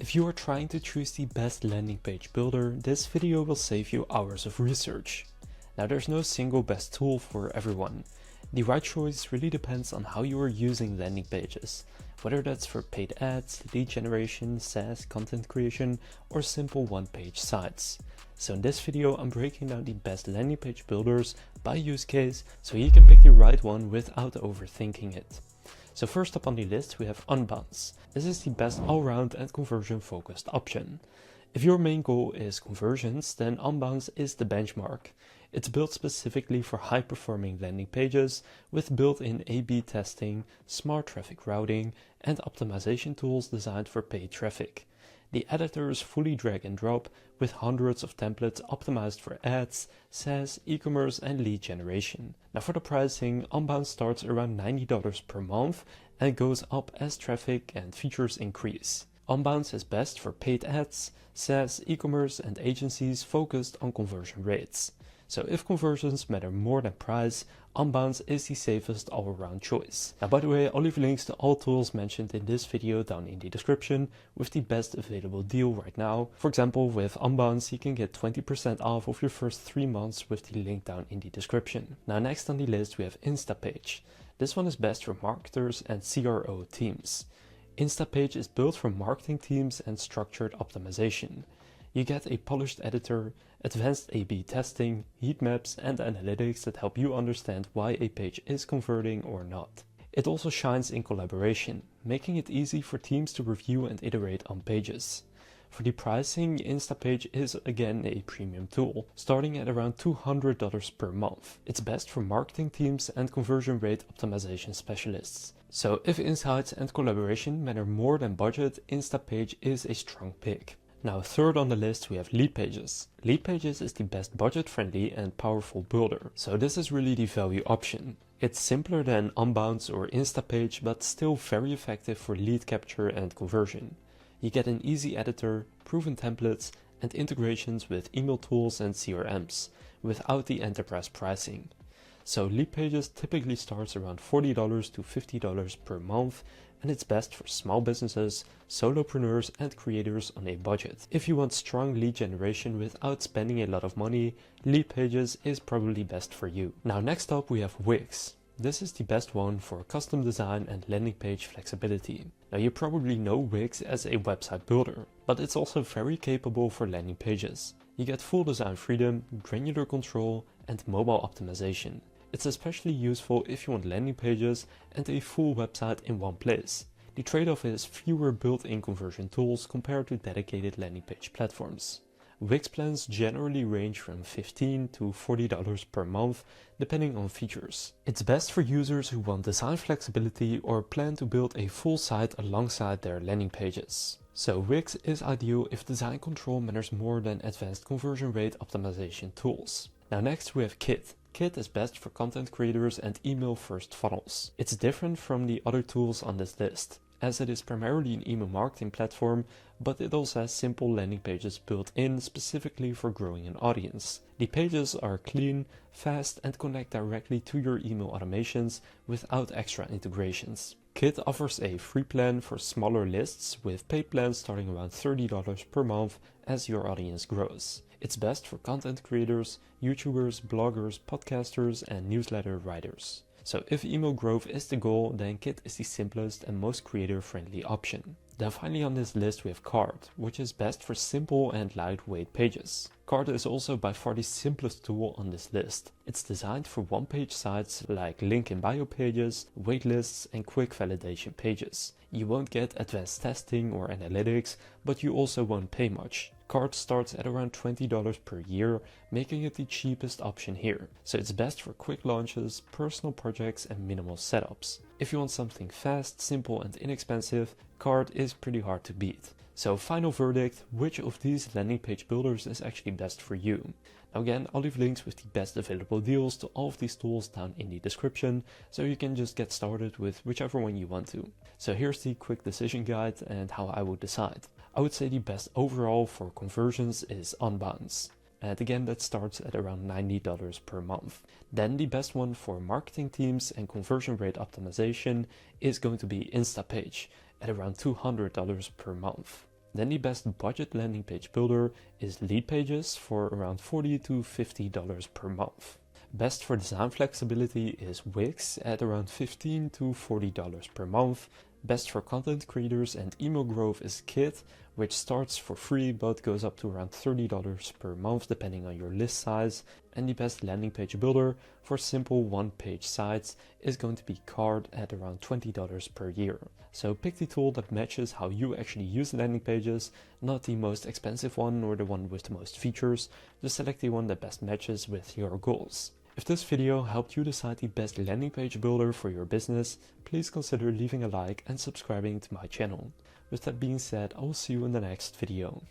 If you are trying to choose the best landing page builder, this video will save you hours of research. Now there's no single best tool for everyone. The right choice really depends on how you are using landing pages, whether that's for paid ads, lead generation, SaaS, content creation, or simple one-page sites. So in this video I'm breaking down the best landing page builders by use case so you can pick the right one without overthinking it. So first up on the list we have Unbounce. This is the best all-round and conversion-focused option. If your main goal is conversions, then Unbounce is the benchmark. It's built specifically for high-performing landing pages with built-in A/B testing, smart traffic routing, and optimization tools designed for paid traffic. The editor is fully drag and drop with hundreds of templates optimized for ads, SaaS, e-commerce and lead generation. Now for the pricing, Unbounce starts around $90 per month and goes up as traffic and features increase. Unbounce is best for paid ads, SaaS, e-commerce and agencies focused on conversion rates. So if conversions matter more than price, Unbounce is the safest all-around choice. Now by the way, I'll leave links to all tools mentioned in this video down in the description with the best available deal right now. For example, with Unbounce you can get 20% off of your first 3 months with the link down in the description. Now next on the list we have Instapage. This one is best for marketers and CRO teams. Instapage is built for marketing teams and structured optimization. You get a polished editor, advanced A/B testing, heat maps and analytics that help you understand why a page is converting or not. It also shines in collaboration, making it easy for teams to review and iterate on pages. For the pricing, Instapage is again a premium tool, starting at around $200 per month. It's best for marketing teams and conversion rate optimization specialists. So if insights and collaboration matter more than budget, Instapage is a strong pick. Now third on the list we have Leadpages. Leadpages is the best budget-friendly and powerful builder, so this is really the value option. It's simpler than Unbounce or Instapage but still very effective for lead capture and conversion. You get an easy editor, proven templates and integrations with email tools and CRMs, without the enterprise pricing. So Leadpages typically starts around $40 to $50 per month and it's best for small businesses, solopreneurs and creators on a budget. If you want strong lead generation without spending a lot of money, Leadpages is probably best for you. Now next up we have Wix. This is the best one for custom design and landing page flexibility. Now you probably know Wix as a website builder, but it's also very capable for landing pages. You get full design freedom, granular control and mobile optimization. It's especially useful if you want landing pages and a full website in one place. The trade-off is fewer built-in conversion tools compared to dedicated landing page platforms. Wix plans generally range from $15 to $40 per month, depending on features. It's best for users who want design flexibility or plan to build a full site alongside their landing pages. So Wix is ideal if design control matters more than advanced conversion rate optimization tools. Now next we have Kit. Kit is best for content creators and email-first funnels. It's different from the other tools on this list, as it is primarily an email marketing platform, but it also has simple landing pages built in specifically for growing an audience. The pages are clean, fast and connect directly to your email automations without extra integrations. Kit offers a free plan for smaller lists with paid plans starting around $30 per month as your audience grows. It's best for content creators, YouTubers, bloggers, podcasters and newsletter writers. So if email growth is the goal, then Kit is the simplest and most creator-friendly option. Then finally on this list we have Cart, which is best for simple and lightweight pages. Cart is also by far the simplest tool on this list. It's designed for one-page sites like link in bio pages, waitlists and quick validation pages. You won't get advanced testing or analytics, but you also won't pay much. Cart starts at around $20 per year, making it the cheapest option here. So it's best for quick launches, personal projects and minimal setups. If you want something fast, simple and inexpensive, Cart is pretty hard to beat. So final verdict, which of these landing page builders is actually best for you? Now again, I'll leave links with the best available deals to all of these tools down in the description, so you can just get started with whichever one you want to. So here's the quick decision guide and how I would decide. I would say the best overall for conversions is Unbounce. And again, that starts at around $90 per month. Then the best one for marketing teams and conversion rate optimization is going to be Instapage at around $200 per month. Then the best budget landing page builder is Leadpages for around $40 to $50 per month. Best for design flexibility is Wix at around $15 to $40 per month. Best for content creators and email growth is Kit, which starts for free but goes up to around $30 per month depending on your list size. And the best landing page builder for simple one-page sites is going to be Card at around $20 per year. So pick the tool that matches how you actually use landing pages, not the most expensive one or the one with the most features. Just select the one that best matches with your goals. If this video helped you decide the best landing page builder for your business, please consider leaving a like and subscribing to my channel. With that being said, I will see you in the next video.